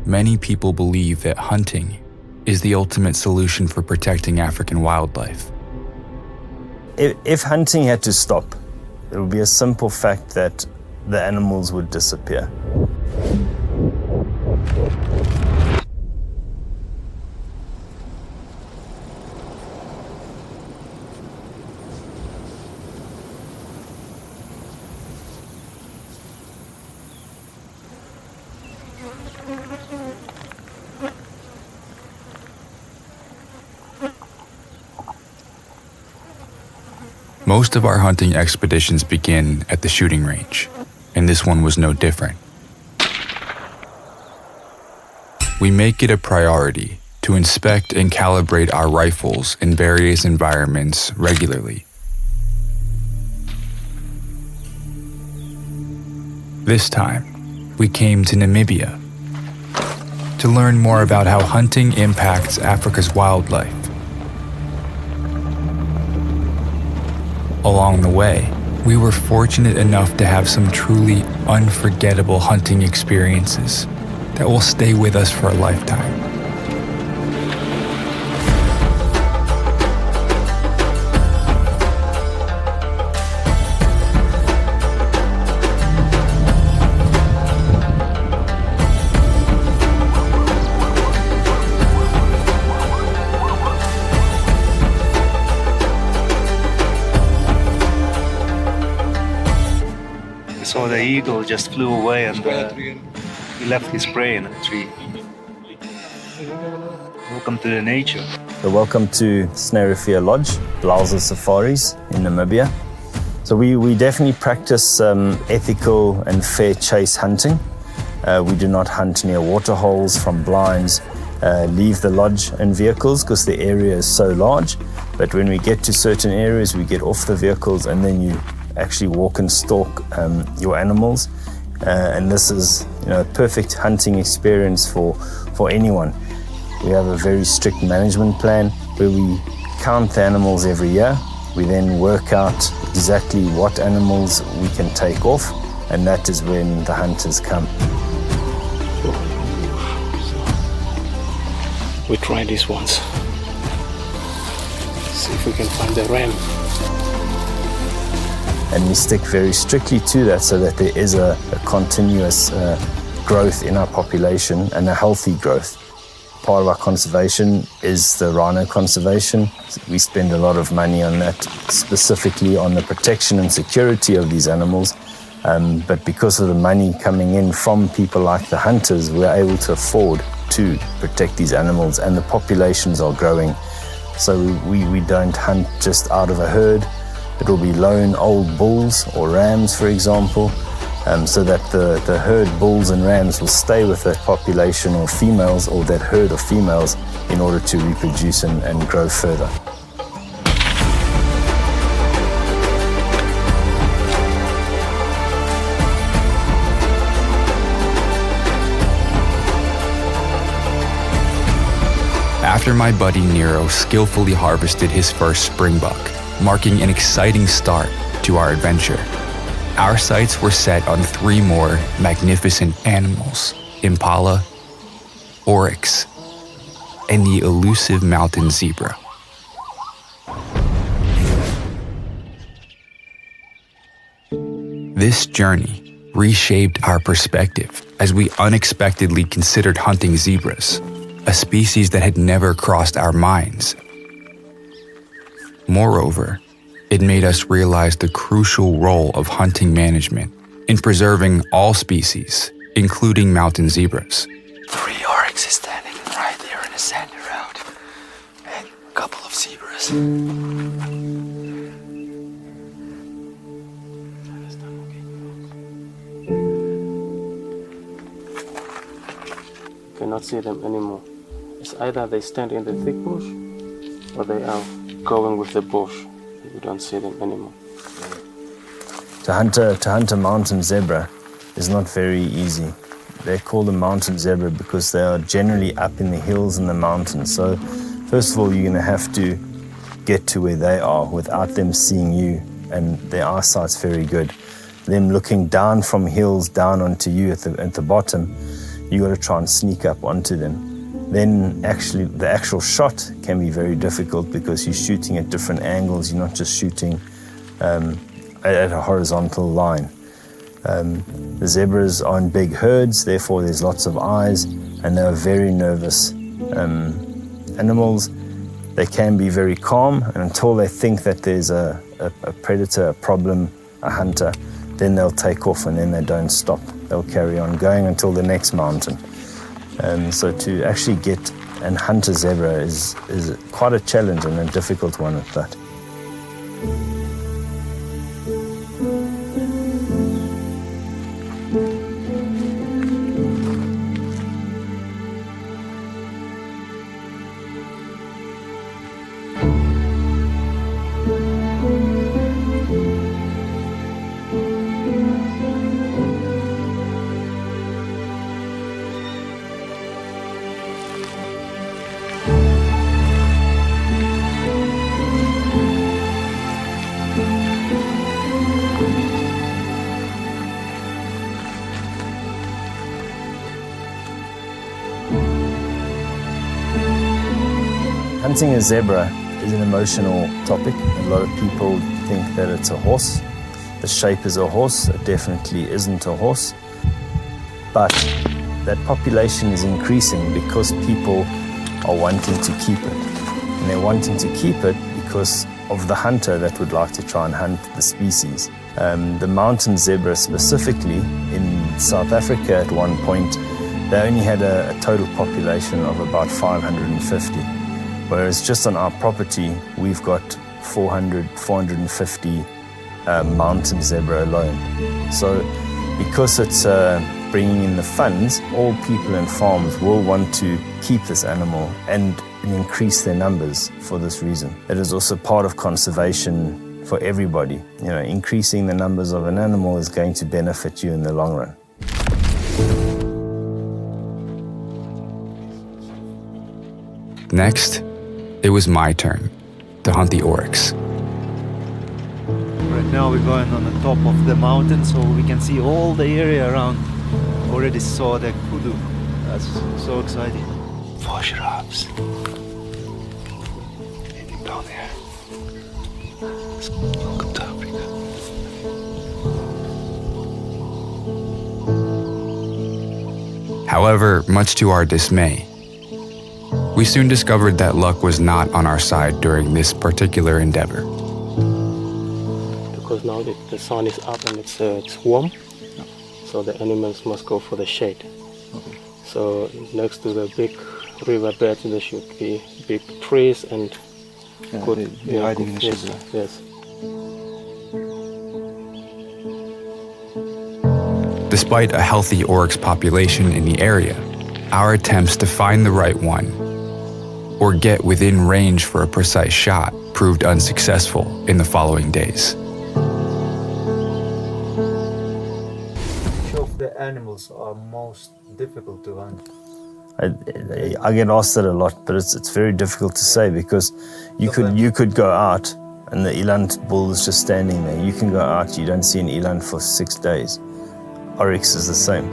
many people believe that hunting is the ultimate solution for protecting African wildlife. If hunting had to stop, it would be a simple fact that the animals would disappear. Most of our hunting expeditions begin at the shooting range, and this one was no different. We make it a priority to inspect and calibrate our rifles in various environments regularly. This time, we came to Namibia to learn more about how hunting impacts Africa's wildlife. Along the way, we were fortunate enough to have some truly unforgettable hunting experiences that will stay with us for a lifetime. So the eagle just flew away and he left his prey in the tree. Welcome to the nature. So welcome to Snarefier Lodge, Blaser Safaris in Namibia. So we definitely practice ethical and fair chase hunting. We do not hunt near waterholes, from blinds, leave the lodge and vehicles because the area is so large. But when we get to certain areas, we get off the vehicles and then you actually walk and stalk your animals, and this is a perfect hunting experience for anyone. We have a very strict management plan where we count the animals every year. We then work out exactly what animals we can take off, and that is when the hunters come. We try this once. See if we can find the ram. And we stick very strictly to that so that there is a continuous growth in our population and a healthy growth. Part of our conservation is the rhino conservation. We spend a lot of money on that, specifically on the protection and security of these animals. But because of the money coming in from people like the hunters, we're able to afford to protect these animals, and the populations are growing. So we don't hunt just out of a herd. It will be lone old bulls or rams, for example, so that the herd bulls and rams will stay with that population or females, or that herd of females, in order to reproduce and grow further. After my buddy Nero skillfully harvested his first springbuck, marking an exciting start to our adventure, our sights were set on 3 more magnificent animals: impala, oryx, and the elusive mountain zebra. This journey reshaped our perspective as we unexpectedly considered hunting zebras, a species that had never crossed our minds. Moreover, it made us realize the crucial role of hunting management in preserving all species, including mountain zebras. 3 oryxes standing right there in a sandy road, and a couple of zebras. You cannot see them anymore. It's either they stand in the thick bush or they are going with the bush. You don't see them anymore. To hunt a mountain zebra is not very easy. They're called a mountain zebra because they are generally up in the hills and the mountains. So first of all, you're going to have to get to where they are without them seeing you, and their eyesight's very good. Them looking down from hills down onto you at the bottom, you got to try and sneak up onto them. Then actually the actual shot can be very difficult because you're shooting at different angles. You're not just shooting at a horizontal line. The zebras are in big herds, therefore there's lots of eyes, and they're very nervous animals. They can be very calm, and until they think that there's a predator, a problem, a hunter, then they'll take off and then they don't stop. They'll carry on going until the next mountain. So to actually get and hunt a zebra is quite a challenge and a difficult one at that. Hunting a zebra is an emotional topic. A lot of people think that it's a horse. The shape is a horse. It definitely isn't a horse. But that population is increasing because people are wanting to keep it. And they're wanting to keep it because of the hunter that would like to try and hunt the species. The mountain zebra specifically in South Africa at one point, they only had a total population of about 550. Whereas just on our property, we've got 450 mountain zebra alone. So because it's bringing in the funds, all people and farms will want to keep this animal and increase their numbers for this reason. It is also part of conservation for everybody. You know, increasing the numbers of an animal is going to benefit you in the long run. Next, it was my turn to hunt the oryx. Right now we're going on the top of the mountain so we can see all the area around. Already saw the kudu. That's so exciting. 4 giraffes. Eating down there. Welcome to Africa. However, much to our dismay, we soon discovered that luck was not on our side during this particular endeavor. Because now the sun is up and it's warm, so the animals must go for the shade. Okay. So next to the big riverbed there should be big trees and good hiding in the yes, shade. yes. Despite a healthy oryx population in the area, our attempts to find the right one or get within range for a precise shot proved unsuccessful in the following days. Which of the animals are most difficult to hunt? I get asked that a lot, but it's very difficult to say because you could go out and the eland bull is just standing there. You can go out, you don't see an eland for 6 days. Oryx is the same.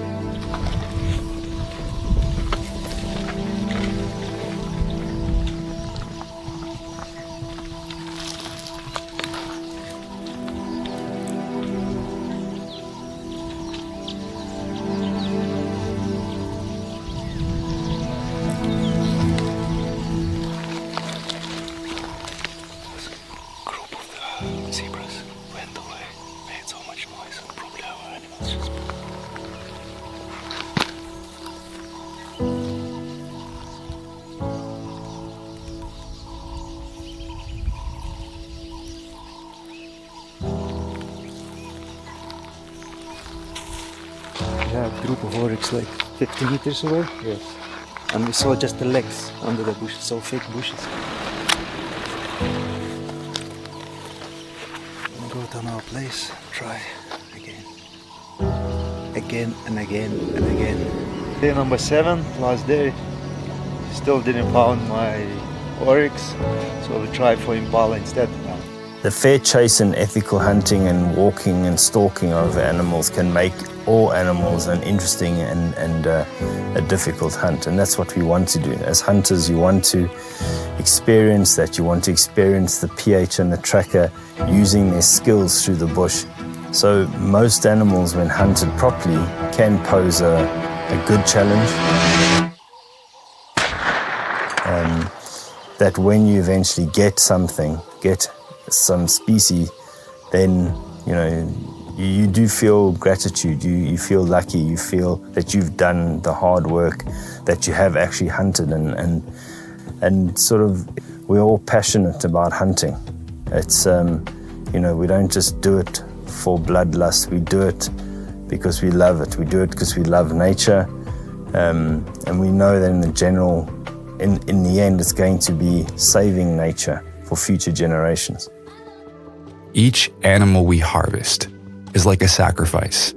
Zebras went away, made so much noise, and probably our animals just... We have a group of oryx like 50 meters away. Yes. And we saw just the legs under the bushes, so fake bushes. We'll go to our place, try again. Again and again and again. Day number 7, last day. Still didn't found my oryx, so we tried for impala instead. The fair chase and ethical hunting and walking and stalking of animals can make all animals an interesting and a difficult hunt. And that's what we want to do. As hunters, you want to experience that. You want to experience the pH and the tracker using their skills through the bush. So most animals, when hunted properly, can pose a good challenge. That when you eventually get some species, then, you do feel gratitude, you feel lucky, you feel that you've done the hard work, that you have actually hunted, and sort of, we're all passionate about hunting. It's, we don't just do it for bloodlust, we do it because we love it. We do it because we love nature, and we know that in the end, it's going to be saving nature for future generations. Each animal we harvest is like a sacrifice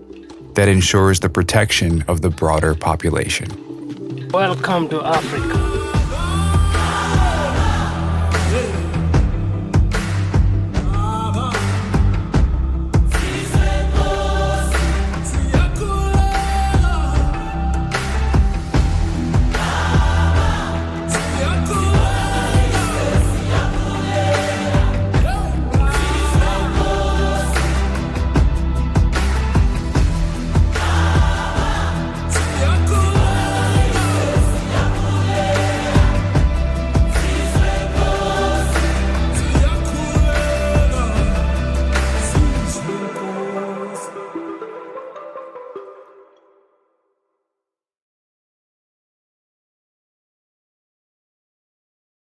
that ensures the protection of the broader population. Welcome to Africa.